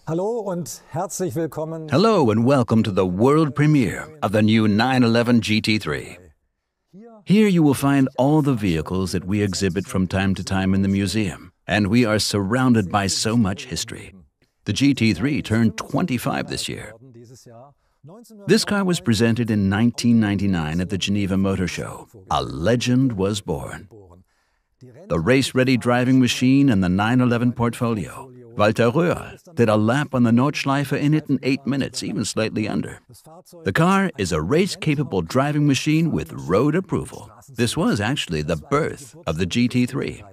Hallo und herzlich willkommen. Hello and welcome to the world premiere of the new 911 GT3. Here you will find all the vehicles that we exhibit from time to time in the museum, and we are surrounded by so much history. The GT3 turned 25 this year. This car was presented in 1999 at the Geneva Motor Show. A legend was born. The race-ready driving machine and the 911 portfolio. Walter Röhrl did a lap on the Nordschleife in it in 8 minutes, even slightly under. The car is a race-capable driving machine with road approval. This was actually the birth of the GT3.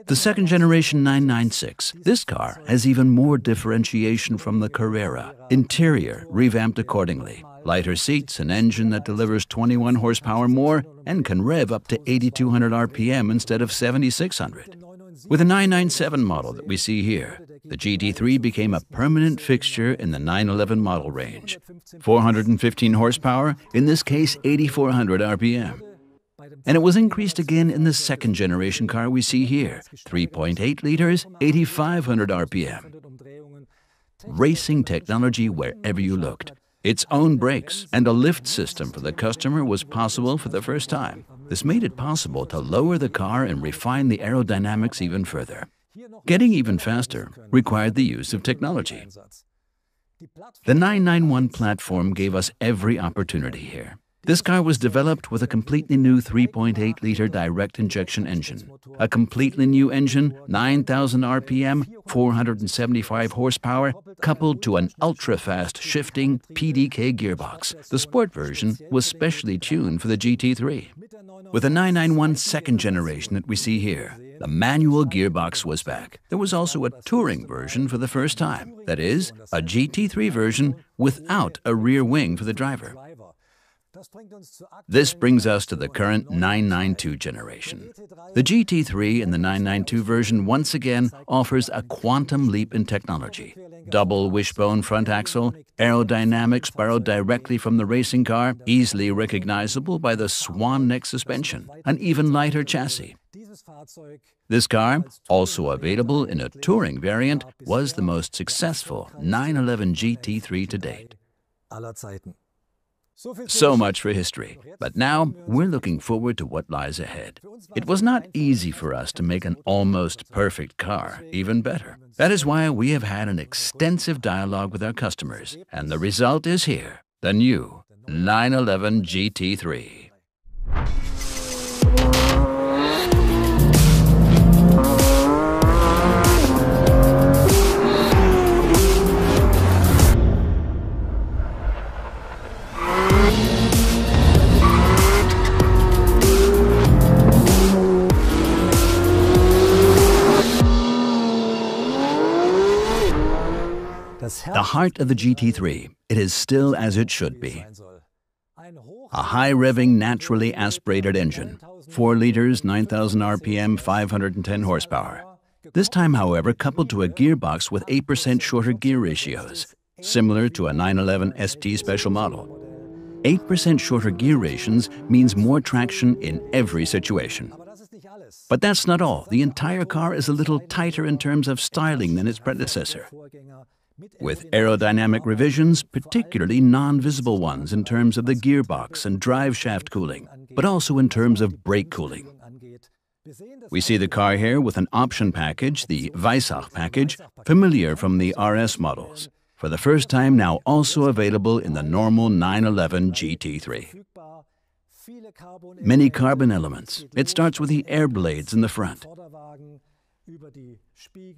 The second-generation 996, this car has even more differentiation from the Carrera. Interior revamped accordingly. Lighter seats, an engine that delivers 21 horsepower more and can rev up to 8,200 RPM instead of 7,600. With the 997 model that we see here, the GT3 became a permanent fixture in the 911 model range. 415 horsepower, in this case 8,400 RPM. And it was increased again in the second-generation car we see here, 3.8 liters, 8,500 RPM. Racing technology wherever you looked. Its own brakes and a lift system for the customer was possible for the first time. This made it possible to lower the car and refine the aerodynamics even further. Getting even faster required the use of technology. The 991 platform gave us every opportunity here. This car was developed with a completely new 3.8-liter direct injection engine. A completely new engine, 9,000 RPM, 475 horsepower, coupled to an ultra-fast shifting PDK gearbox. The sport version was specially tuned for the GT3. With the 991 second generation that we see here, the manual gearbox was back. There was also a touring version for the first time. That is, a GT3 version without a rear wing for the driver. This brings us to the current 992 generation. The GT3 in the 992 version once again offers a quantum leap in technology. Double wishbone front axle, aerodynamics borrowed directly from the racing car, easily recognizable by the swan neck suspension, an even lighter chassis. This car, also available in a touring variant, was the most successful 911 GT3 to date. So much for history, but now we're looking forward to what lies ahead. It was not easy for us to make an almost perfect car even better. That is why we have had an extensive dialogue with our customers, and the result is here, the new 911 GT3. The heart of the GT3, it is still as it should be. A high-revving, naturally aspirated engine, 4 liters, 9,000 RPM, 510 horsepower. This time, however, coupled to a gearbox with 8% shorter gear ratios, similar to a 911 ST special model. 8% shorter gear ratios means more traction in every situation. But that's not all. The entire car is a little tighter in terms of styling than its predecessor, with aerodynamic revisions, particularly non-visible ones in terms of the gearbox and drive shaft cooling, but also in terms of brake cooling. We see the car here with an option package, the Weissach package, familiar from the RS models, for the first time now also available in the normal 911 GT3. Many carbon elements. It starts with the air blades in the front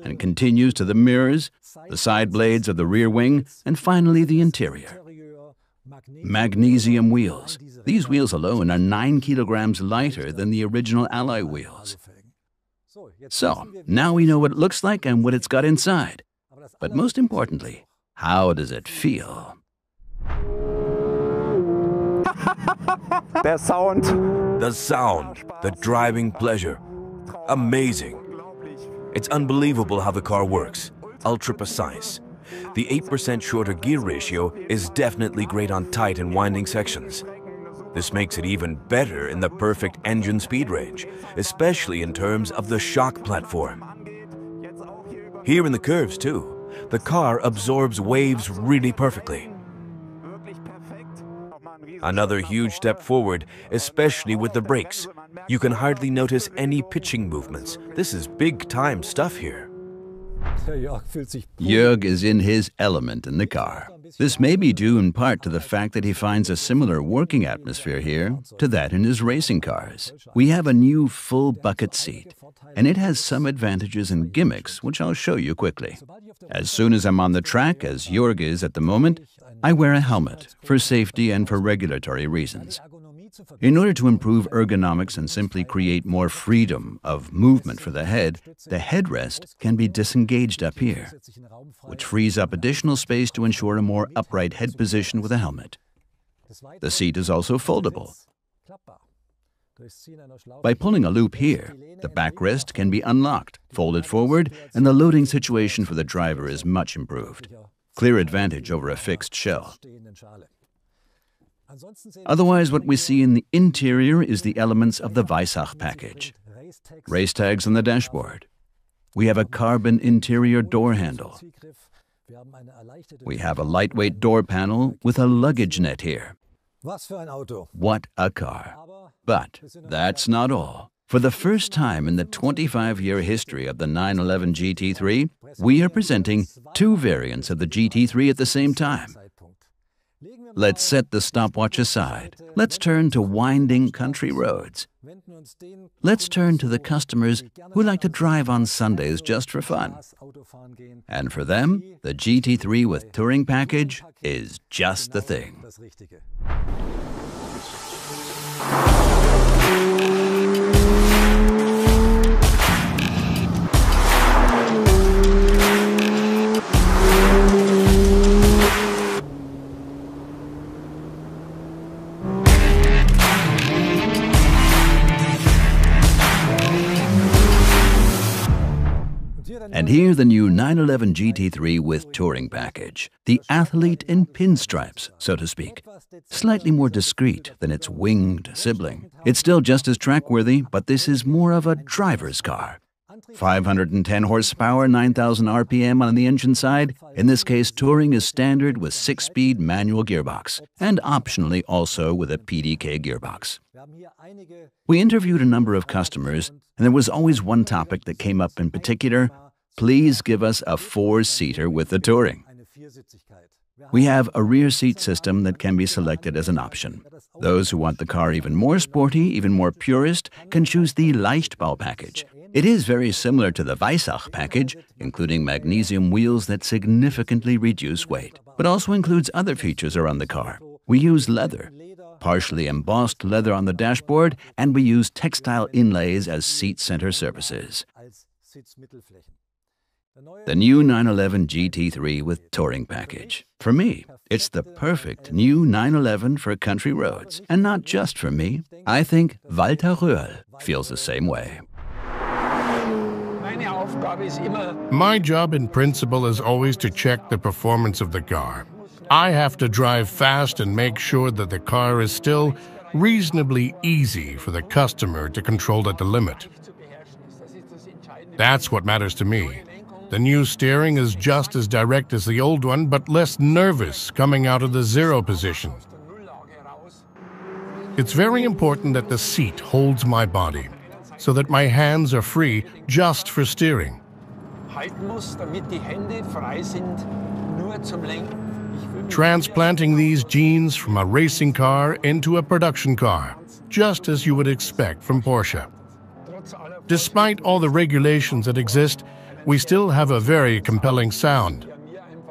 and continues to the mirrors, the side blades of the rear wing, and finally the interior. Magnesium wheels. These wheels alone are 9 kilograms lighter than the original alloy wheels. So, now we know what it looks like and what it's got inside. But most importantly, how does it feel? The sound, the driving pleasure. Amazing. It's unbelievable how the car works. Ultra precise. The 8% shorter gear ratio is definitely great on tight and winding sections. This makes it even better in the perfect engine speed range, especially in terms of the shock platform. Here in the curves too, The car absorbs waves really perfectly. Another huge step forward, especially with the brakes. You can hardly notice any pitching movements. This is big-time stuff here. Jörg is in his element in the car. This may be due in part to the fact that he finds a similar working atmosphere here to that in his racing cars. We have a new full bucket seat, and it has some advantages and gimmicks, which I'll show you quickly. As soon as I'm on the track, as Jörg is at the moment, I wear a helmet for safety and for regulatory reasons. In order to improve ergonomics and simply create more freedom of movement for the headrest can be disengaged up here, which frees up additional space to ensure a more upright head position with a helmet. The seat is also foldable. By pulling a loop here, the backrest can be unlocked, folded forward, and the loading situation for the driver is much improved. Clear advantage over a fixed shell. Otherwise, what we see in the interior is the elements of the Weissach package. Race tags on the dashboard. We have a carbon interior door handle. We have a lightweight door panel with a luggage net here. What a car. But that's not all. For the first time in the 25-year history of the 911 GT3, we are presenting two variants of the GT3 at the same time. Let's set the stopwatch aside. Let's turn to winding country roads. Let's turn to the customers who like to drive on Sundays just for fun. And for them, the GT3 with Touring Package is just the thing. And here the new 911 GT3 with Touring Package, the athlete in pinstripes, so to speak. Slightly more discreet than its winged sibling. It's still just as track-worthy, but this is more of a driver's car. 510 horsepower, 9,000 RPM on the engine side. In this case, Touring is standard with 6-speed manual gearbox, and optionally also with a PDK gearbox. We interviewed a number of customers, and there was always one topic that came up in particular. Please give us a 4-seater with the Touring. We have a rear seat system that can be selected as an option. Those who want the car even more sporty, even more purist, can choose the Leichtbau package. It is very similar to the Weissach package, including magnesium wheels that significantly reduce weight, but also includes other features around the car. We use leather, partially embossed leather on the dashboard, and we use textile inlays as seat center surfaces. The new 911 GT3 with Touring Package. For me, it's the perfect new 911 for country roads. And not just for me. I think Walter Röhrl feels the same way. My job in principle is always to check the performance of the car. I have to drive fast and make sure that the car is still reasonably easy for the customer to control at the limit. That's what matters to me. The new steering is just as direct as the old one, but less nervous coming out of the zero position. It's very important that the seat holds my body, so that my hands are free just for steering. Transplanting these genes from a racing car into a production car, just as you would expect from Porsche. Despite all the regulations that exist, we still have a very compelling sound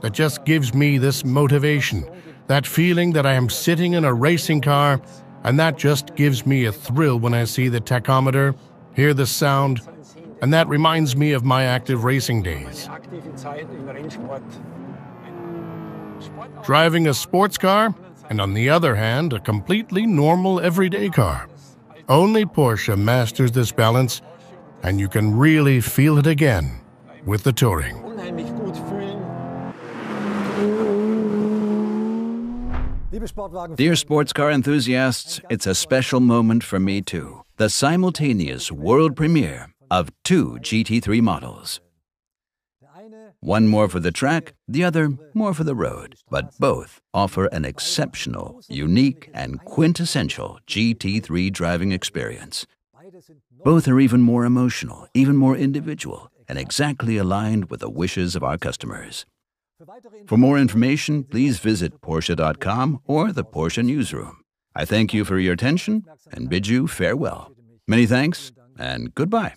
that just gives me this motivation, that feeling that I am sitting in a racing car, and that just gives me a thrill when I see the tachometer, hear the sound, and that reminds me of my active racing days. Driving a sports car, and on the other hand, a completely normal everyday car. Only Porsche masters this balance, and you can really feel it again with the Touring. Dear sports car enthusiasts, it's a special moment for me too. The simultaneous world premiere of two GT3 models. One more for the track, the other more for the road. But both offer an exceptional, unique, and quintessential GT3 driving experience. Both are even more emotional, even more individual, and exactly aligned with the wishes of our customers. For more information, please visit Porsche.com or the Porsche Newsroom. I thank you for your attention and bid you farewell. Many thanks and goodbye.